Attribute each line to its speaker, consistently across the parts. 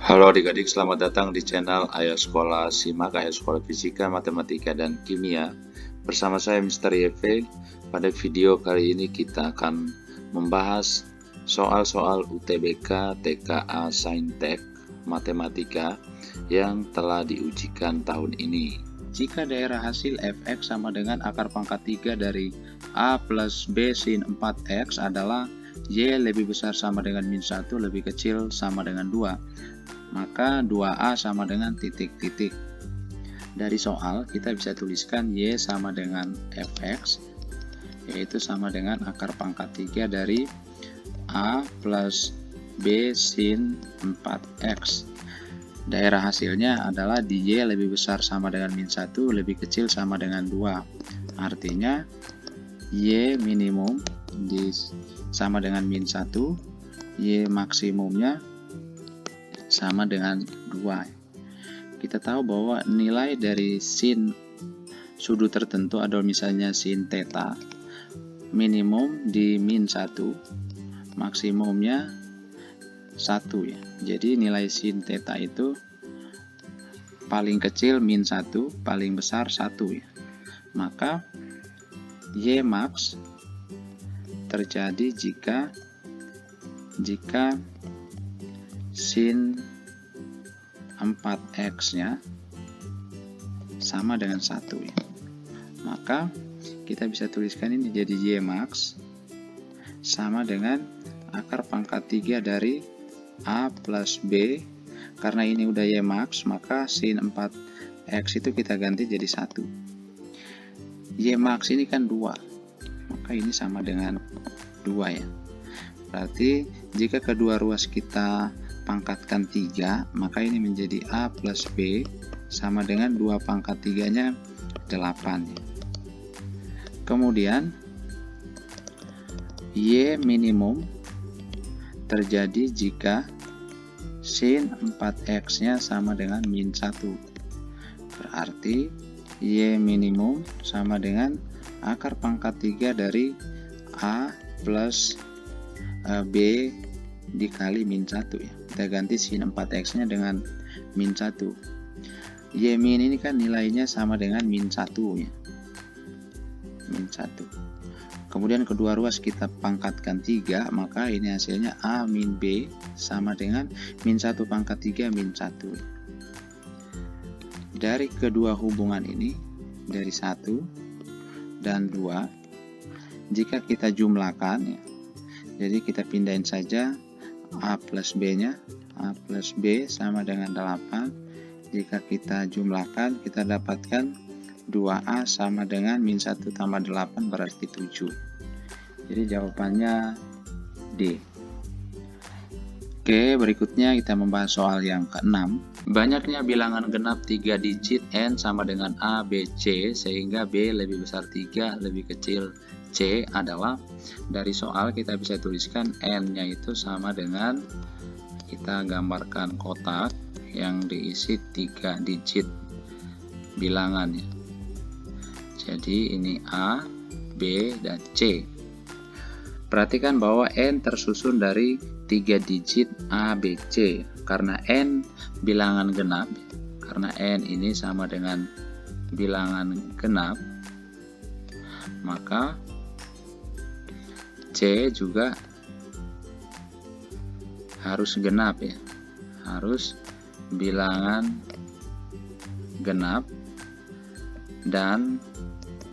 Speaker 1: Halo adik-adik, selamat datang di channel Ayo Sekolah Simak, Ayo Sekolah Fisika, Matematika, dan Kimia. Bersama saya Mr. YV. Pada video kali ini kita akan membahas soal-soal UTBK, TKA, Saintek, Matematika yang telah diujikan tahun ini. Jika daerah hasil fx sama dengan akar pangkat 3 dari a plus b sin 4x adalah y lebih besar sama dengan min 1 lebih kecil sama dengan 2, maka 2A sama dengan titik-titik. Dari soal kita bisa tuliskan Y sama dengan Fx, yaitu sama dengan akar pangkat 3 dari A plus B sin 4X. Daerah hasilnya adalah di Y lebih besar sama dengan min 1, lebih kecil sama dengan 2. Artinya Y minimum sama dengan min 1, Y maksimumnya sama dengan 2. Kita tahu bahwa nilai dari sin sudut tertentu adalah misalnya sin theta, minimum di min 1, maksimumnya 1 ya. Jadi nilai sin theta itu paling kecil min 1, paling besar 1 ya. Maka Y max terjadi jika sin 4x-nya sama dengan 1 ya. Maka kita bisa tuliskan ini jadi Y max sama dengan akar pangkat 3 dari A plus B. Karena ini udah Y max, maka sin 4x itu kita ganti jadi 1. Y max ini kan 2, maka ini sama dengan 2 ya. Berarti jika kedua ruas kita pangkatkan 3, maka ini menjadi A plus B sama dengan 2 pangkat 3-nya 8. Kemudian Y minimum terjadi jika sin 4x-nya sama dengan min 1. Berarti Y minimum sama dengan akar pangkat 3 dari A plus B dikali min 1 ya. Kita ganti sin 4x nya dengan min 1. Y min ini kan nilainya sama dengan min 1 ya. Min 1. Kemudian kedua ruas kita pangkatkan 3, maka ini hasilnya A min B sama dengan min 1 pangkat 3 min 1. Dari kedua hubungan ini, dari 1 dan 2, jika kita jumlahkan ya, jadi kita pindahin saja A plus B nya, A plus B sama dengan 8. Jika kita jumlahkan, kita dapatkan 2A sama dengan min 1 tambah 8 berarti 7. Jadi jawabannya D. Oke, berikutnya kita membahas soal yang ke-6. Banyaknya bilangan genap 3 digit N sama dengan A, B, C, sehingga B lebih besar 3, lebih kecil C adalah, dari soal kita bisa tuliskan N-nya itu sama dengan, kita gambarkan kotak yang diisi 3 digit bilangannya. Jadi ini A, B, dan C. Perhatikan bahwa N tersusun dari 3 digit A, B, C. Karena N bilangan genap, karena N ini sama dengan bilangan genap, maka C juga harus genap ya, harus bilangan genap dan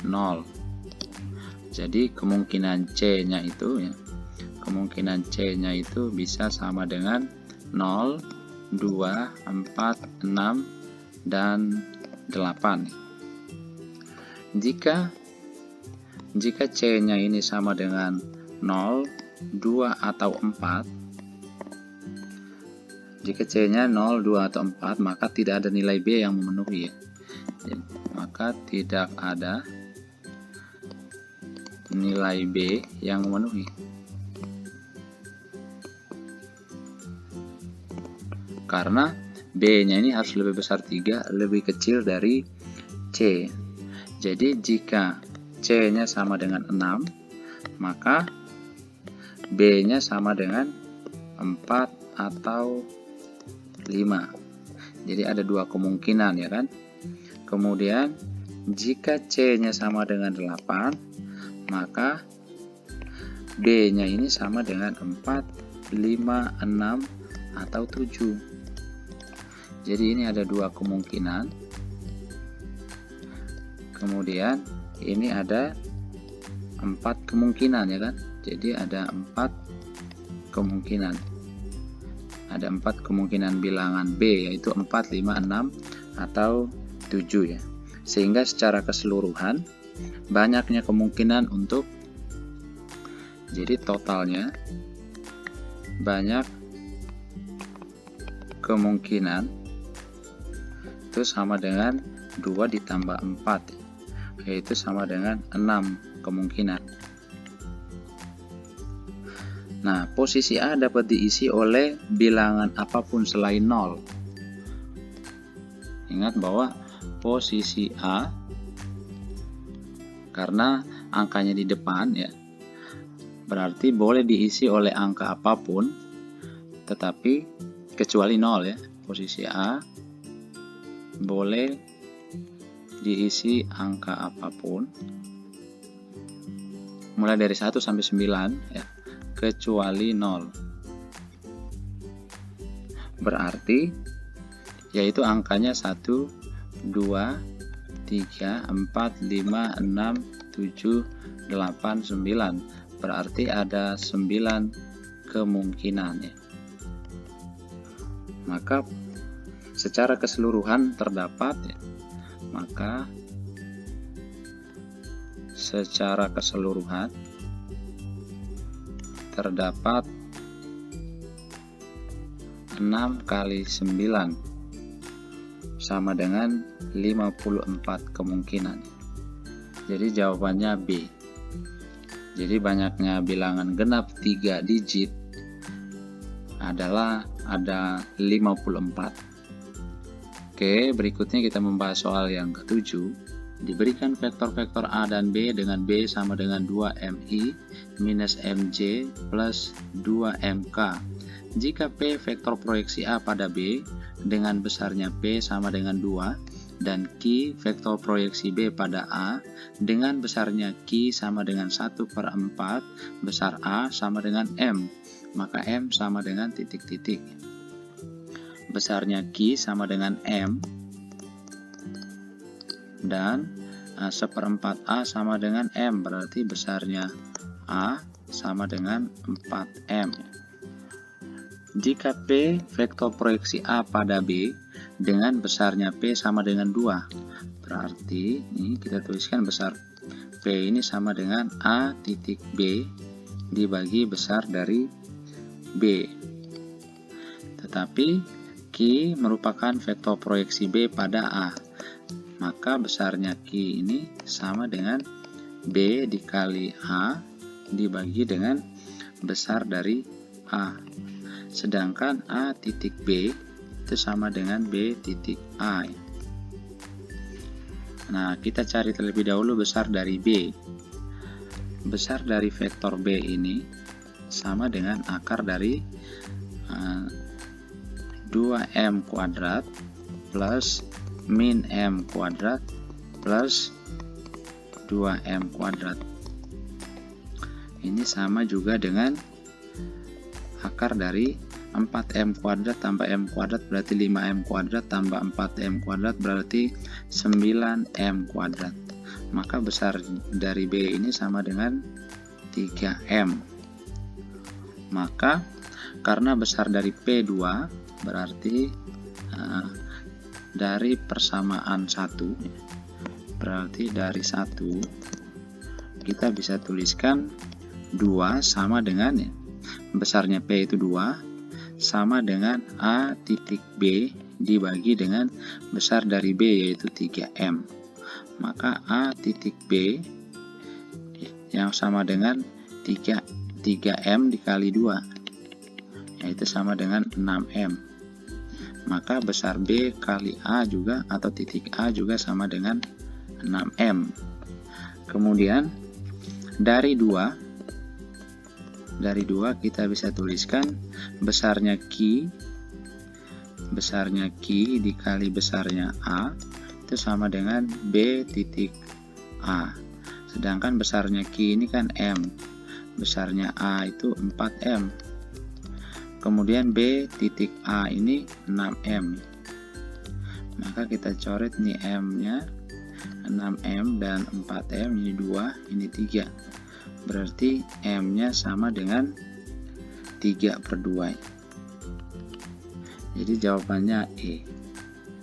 Speaker 1: 0. Jadi kemungkinan C-nya itu ya, kemungkinan C-nya itu bisa sama dengan 0, 2, 4, 6, dan 8. Jika C-nya ini sama dengan 0, 2, atau 4, jika C-nya 0, 2, atau 4, maka tidak ada nilai B yang memenuhi ya. Maka tidak ada nilai B yang memenuhi. Karena B-nya ini harus lebih besar 3, lebih kecil dari C. Jadi jika C-nya sama dengan 6, maka B-nya sama dengan 4 atau 5. Jadi ada dua kemungkinan ya kan. Kemudian jika C-nya sama dengan 8, maka B-nya ini sama dengan 4, 5, 6, atau 7. Jadi ini ada dua kemungkinan. Kemudian ini ada 4 kemungkinan ya kan. Jadi ada 4 kemungkinan. Ada 4 kemungkinan bilangan B, yaitu 4, 5, 6, atau 7 ya. Sehingga secara keseluruhan banyaknya kemungkinan untuk, jadi totalnya banyak kemungkinan itu sama dengan 2 ditambah 4, yaitu sama dengan 6 kemungkinan. Nah, posisi A dapat diisi oleh bilangan apapun selain 0. Ingat bahwa posisi A, karena angkanya di depan ya, berarti boleh diisi oleh angka apapun, tetapi kecuali 0 ya. Posisi A boleh diisi angka apapun mulai dari 1 sampai 9 ya, kecuali 0. Berarti yaitu angkanya 1, 2, 3, 4, 5, 6, 7, 8, 9. Berarti ada 9 kemungkinan ya. Maka secara keseluruhan terdapat ya, maka secara keseluruhan terdapat 6 kali 9 sama dengan 54 kemungkinan. Jadi jawabannya B. Jadi banyaknya bilangan genap 3 digit adalah ada 54. Oke, berikutnya kita membahas soal yang ketujuh. Diberikan vektor-vektor A dan B dengan B sama dengan 2MI minus MJ plus 2MK. Jika P vektor proyeksi A pada B dengan besarnya P sama dengan 2 dan Q vektor proyeksi B pada A dengan besarnya Q sama dengan 1/4 besar A sama dengan M, maka M sama dengan titik-titik. Besarnya Q sama dengan M dan 1/4 A sama dengan M, berarti besarnya A sama dengan 4M. Jika P vektor proyeksi A pada B dengan besarnya P sama dengan 2, berarti ini kita tuliskan besar P ini sama dengan A titik B dibagi besar dari B. Tetapi Q merupakan vektor proyeksi B pada A, maka besarnya Q ini sama dengan B dikali A dibagi dengan besar dari A. Sedangkan A titik B itu sama dengan B titik A. Nah, kita cari terlebih dahulu besar dari B. Besar dari vektor B ini sama dengan akar dari 2M kuadrat plus min M kuadrat plus 2M kuadrat. Ini sama juga dengan akar dari 4M kuadrat tambah M kuadrat berarti 5M kuadrat tambah 4M kuadrat berarti 9M kuadrat. Maka besar dari B ini sama dengan 3M. Maka karena besar dari P2 berarti dari persamaan 1, berarti dari 1 kita bisa tuliskan 2 sama dengan ya, besarnya P itu 2 sama dengan A titik B dibagi dengan besar dari B yaitu 3M. Maka A titik B yang sama dengan 3M dikali 2 yaitu sama dengan 6M. Maka besar B kali A juga atau titik A juga sama dengan 6M. Kemudian dari 2 kita bisa tuliskan besarnya Q
Speaker 2: besarnya Q dikali besarnya A itu sama dengan B titik A. Sedangkan besarnya Q ini kan M, besarnya A itu 4M. Kemudian B titik A ini 6M. Maka kita coret nih M-nya 6M dan 4M, ini 2, ini 3. Berarti M-nya sama dengan 3/2. Jadi jawabannya E.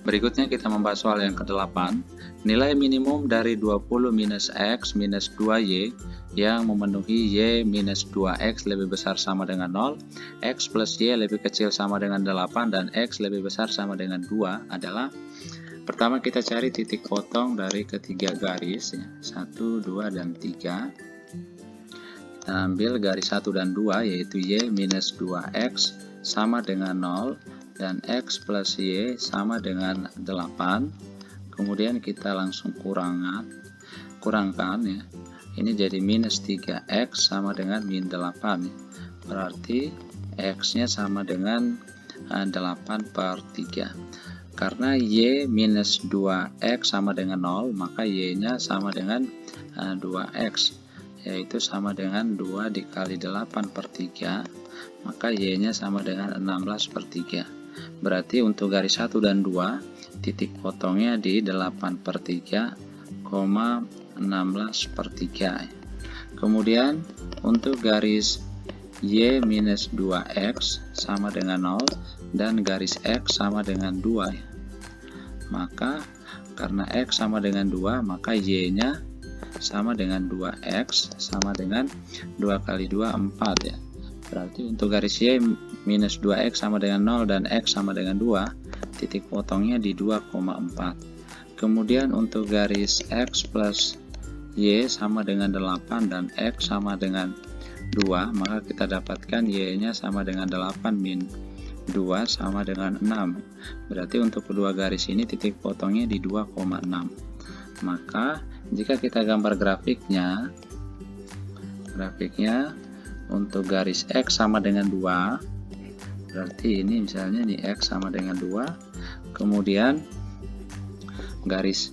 Speaker 2: Berikutnya kita membahas soal yang ke-8. Nilai minimum dari 20 minus X minus 2Y yang memenuhi Y minus 2X lebih besar sama dengan 0, X plus Y lebih kecil sama dengan 8, dan X lebih besar sama dengan 2 adalah, pertama kita cari titik potong dari ketiga garis, ya, 1, 2, dan 3. Kita ambil garis 1 dan 2, yaitu Y minus 2X sama dengan 0, dan X plus Y sama dengan 8. Kemudian kita langsung kurangkan ya. Ini jadi minus 3X sama dengan min 8 ya. Berarti X nya sama dengan 8/3. Karena Y minus 2X sama dengan 0, maka Y nya sama dengan 2X, yaitu sama dengan 2 dikali 8/3, maka Y nya sama dengan 16/3. Berarti untuk garis 1 dan 2 titik potongnya di 8/3, 16/3. Kemudian untuk garis Y minus 2X sama dengan 0 dan garis X sama dengan 2 ya. Maka karena X sama dengan 2, maka Y nya sama dengan 2X sama dengan 2 kali 2 4 ya. Berarti untuk garis Y minus 2X sama dengan 0 dan X sama dengan 2, titik potongnya di 2,4. Kemudian untuk garis X plus Y sama dengan 8 dan X sama dengan 2, maka kita dapatkan Y nya sama dengan 8 min 2 sama dengan 6. Berarti untuk kedua garis ini titik potongnya di 2,6. Maka jika kita gambar grafiknya untuk garis X sama dengan 2, berarti ini misalnya nih X sama dengan 2, kemudian garis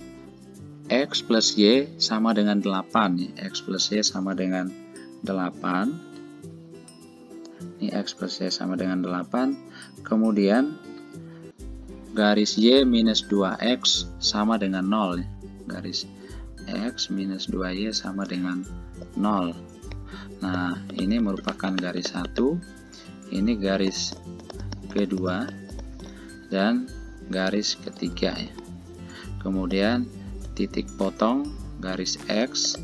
Speaker 2: X plus Y sama dengan 8 nih. X plus Y sama dengan 8, ini X plus Y sama dengan 8, kemudian garis Y minus 2X sama dengan 0 nih. Garis X minus 2Y sama dengan 0. Nah, ini merupakan garis 1, ini garis kedua, dan garis ketiga ya. Kemudian titik potong garis X,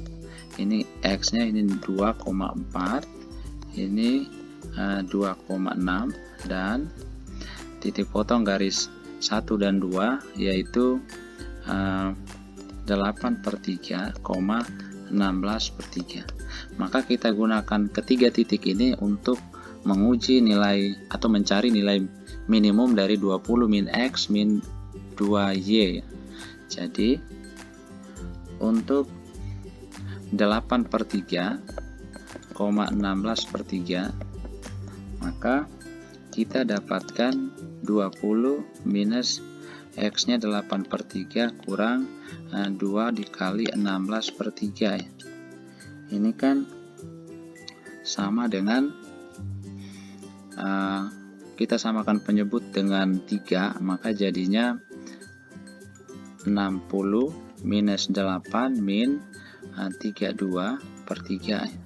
Speaker 2: ini X nya ini 2,4, ini 2,6, dan titik potong garis 1 dan 2 yaitu 8/3, 16/3. Maka kita gunakan ketiga titik ini untuk menguji nilai atau mencari nilai minimum dari 20 min X min 2Y. Jadi untuk 8/3, 16/3, maka kita dapatkan 20 minus X nya 8/3 kurang 2 dikali 16/3 ya. Ini kan sama dengan kita samakan penyebut dengan 3, maka jadinya 60 minus 8 min 32/3 ya.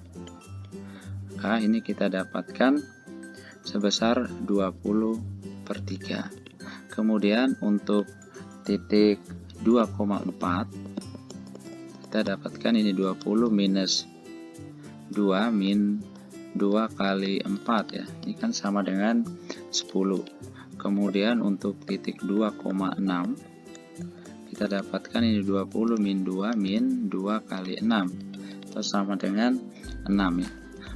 Speaker 2: Maka ini kita dapatkan sebesar 20/3. Kemudian untuk titik 2,4 kita dapatkan ini 20 minus 2 min 2 kali 4 ya. Ini kan sama dengan 10. Kemudian untuk titik 2,6 kita dapatkan ini 20 min 2 min 2 kali 6 itu sama dengan 6 ya.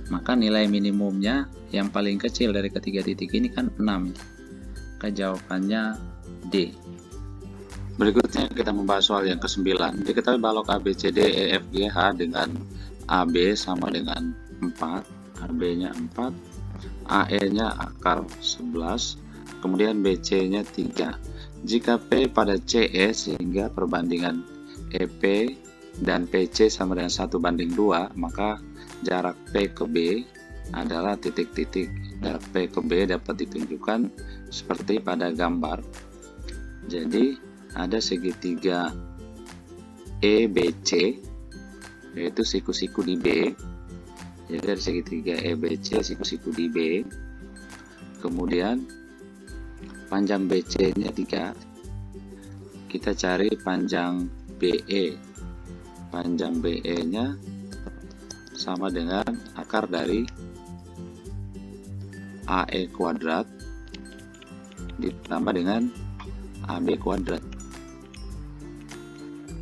Speaker 2: Maka nilai minimumnya yang paling kecil dari ketiga titik ini kan 6 ya. Maka jawabannya D. Berikutnya kita membahas soal yang ke-9. Diketahui balok ABCD EFGH dengan AB sama dengan 4, AB nya 4, AE nya akar 11,
Speaker 1: kemudian BC-nya 3. Jika P pada CE sehingga perbandingan EP dan PC sama dengan 1:2, maka jarak P ke B adalah titik-titik. Jarak P ke B dapat ditunjukkan seperti pada gambar. Jadi ada segitiga EBC, yaitu siku-siku di B. Jadi ada segitiga EBC, siku-siku di B. Kemudian panjang BC-nya 3. Kita cari panjang BE. Panjang BE-nya sama dengan akar dari AE kuadrat ditambah dengan AB kuadrat.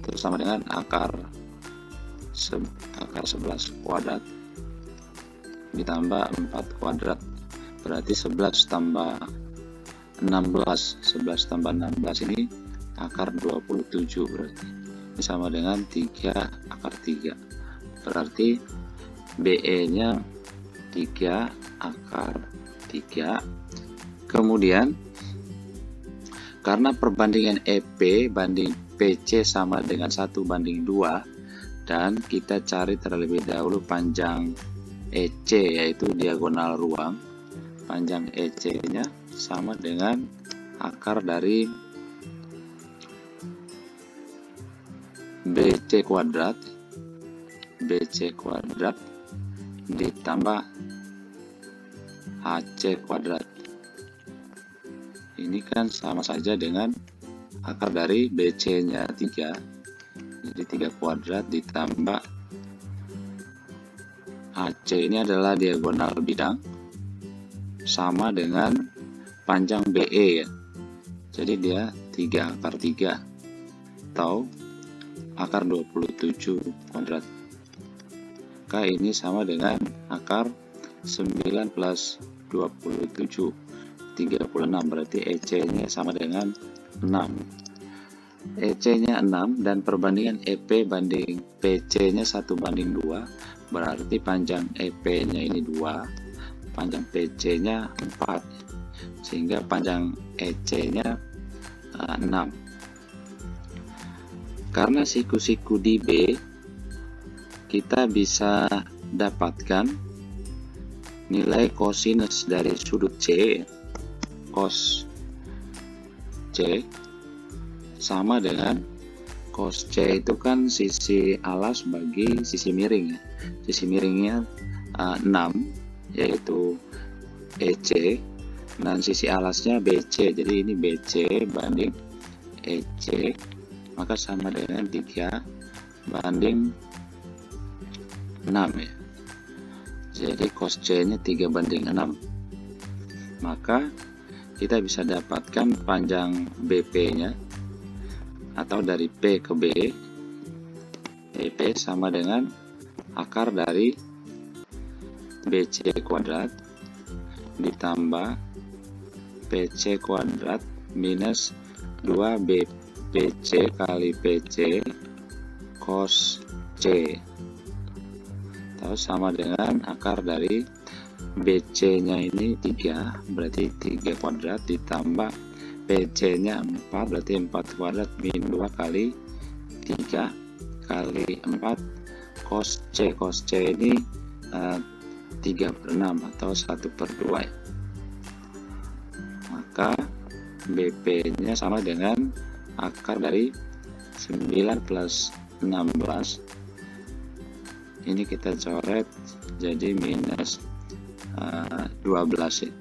Speaker 1: Terus sama dengan akar 11 kuadrat ditambah 4 kuadrat. Berarti 11 tambah 16. 11 tambah 16 ini akar 27 berarti. Ini sama dengan 3 akar 3. Berarti BE-nya 3 akar 3. Kemudian karena perbandingan EP banding PC sama dengan 1:2, dan kita cari terlebih dahulu panjang EC, yaitu diagonal ruang. Panjang EC-nya sama dengan akar dari BC kuadrat ditambah AC kuadrat. Ini kan sama saja dengan akar dari BC-nya 3. Jadi 3 kuadrat ditambah AC, ini adalah diagonal bidang, sama dengan panjang BE ya. Jadi dia 3 akar 3 atau akar 27 kuadrat. Maka ini sama dengan akar 9 plus 27, 36. Berarti EC-nya sama dengan 6. EC-nya 6 dan perbandingan EP banding PC-nya 1:2. Berarti panjang EP-nya ini 2, panjang PC-nya 4, sehingga panjang EC-nya 6. Karena siku-siku di B, kita bisa dapatkan nilai kosinus dari sudut C, cos C, sama dengan cos C itu kan sisi alas bagi sisi miring ya. Sisi miringnya 6, yaitu EC, dan sisi alasnya BC. Jadi ini BC banding EC, maka sama dengan 3 banding 6 ya. Jadi cos C-nya 3:6. Maka kita bisa dapatkan panjang BP-nya atau dari P ke B, EP sama dengan akar dari BC kuadrat ditambah PC kuadrat minus 2 BC kali PC cos C, atau sama dengan akar dari BC-nya ini 3, berarti 3 kuadrat ditambah PC-nya 4, berarti 4 kuadrat min 2 kali 3 kali 4 cos C. Cos C ini 3/6 atau 1/2 ya. Maka BP-nya sama dengan akar dari 9 plus 16. Ini kita coret jadi minus 12 ya.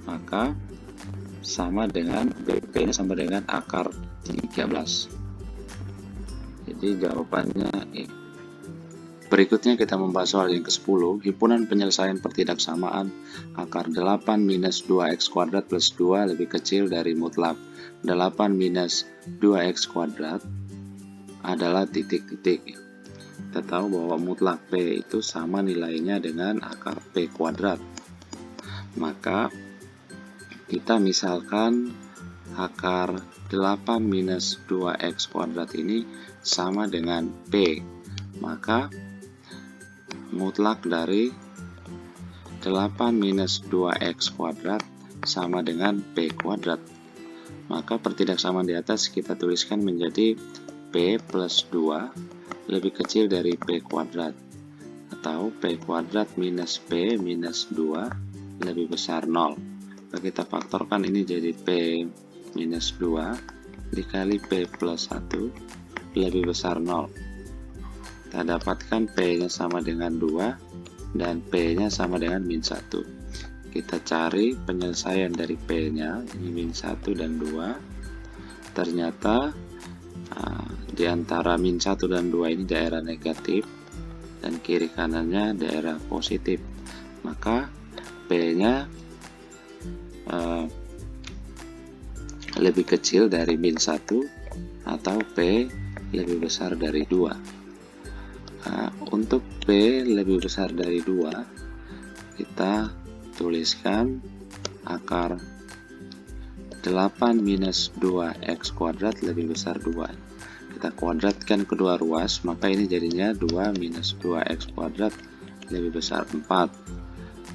Speaker 1: Maka sama dengan BP-nya sama dengan akar 13. Jadi jawabannya E. Berikutnya kita membahas soal yang ke-10, himpunan penyelesaian pertidaksamaan akar 8 minus 2x kuadrat plus 2 lebih kecil dari mutlak 8 minus 2x kuadrat adalah titik-titik. Kita tahu bahwa mutlak P itu sama nilainya dengan akar P kuadrat. Maka kita misalkan akar 8 minus 2x kuadrat ini sama dengan P. Maka mutlak dari 8 minus 2x kuadrat
Speaker 2: sama dengan P kuadrat. Maka pertidaksamaan di atas kita tuliskan menjadi P plus 2 lebih kecil dari P kuadrat, atau P kuadrat minus P minus 2 lebih besar 0. Kalau kita faktorkan ini jadi P minus 2 dikali P plus 1 lebih besar 0. Kita dapatkan P-nya sama dengan 2 dan P-nya sama dengan min 1. Kita cari penyelesaian dari P-nya, ini min 1 dan 2. Ternyata di antara min 1 dan 2 ini daerah negatif dan kiri kanannya daerah positif. Maka P-nya lebih kecil dari min 1 atau P lebih besar dari 2. Untuk P lebih besar dari 2, kita tuliskan akar 8 minus 2x kuadrat lebih besar 2. Kita kuadratkan kedua ruas, maka ini jadinya 2 minus 2x kuadrat lebih besar 4.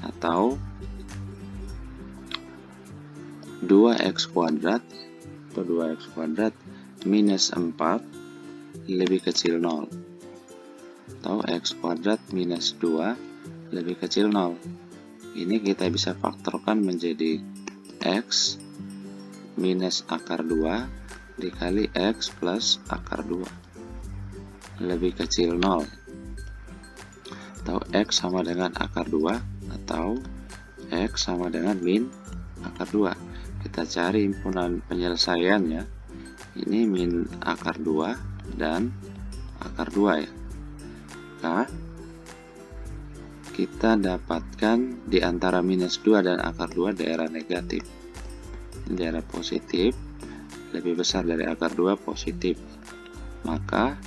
Speaker 2: Atau 2x kuadrat atau 2x kuadrat minus 4 lebih kecil 0. Atau x kuadrat minus 2 lebih kecil 0. Ini kita bisa faktorkan menjadi x minus akar 2 dikali x plus akar 2 lebih kecil 0. Atau x sama dengan akar 2 atau x sama dengan min akar 2. Kita cari himpunan penyelesaiannya. Ini min akar 2 dan akar 2 ya. Nah, kita dapatkan di antara minus 2 dan akar 2 daerah negatif. Daerah positif lebih besar dari akar 2 positif. Maka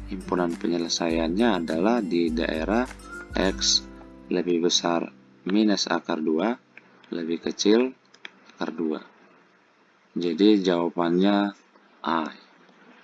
Speaker 2: himpunan penyelesaiannya adalah di daerah X lebih besar minus akar 2 lebih kecil akar 2. Jadi jawabannya A.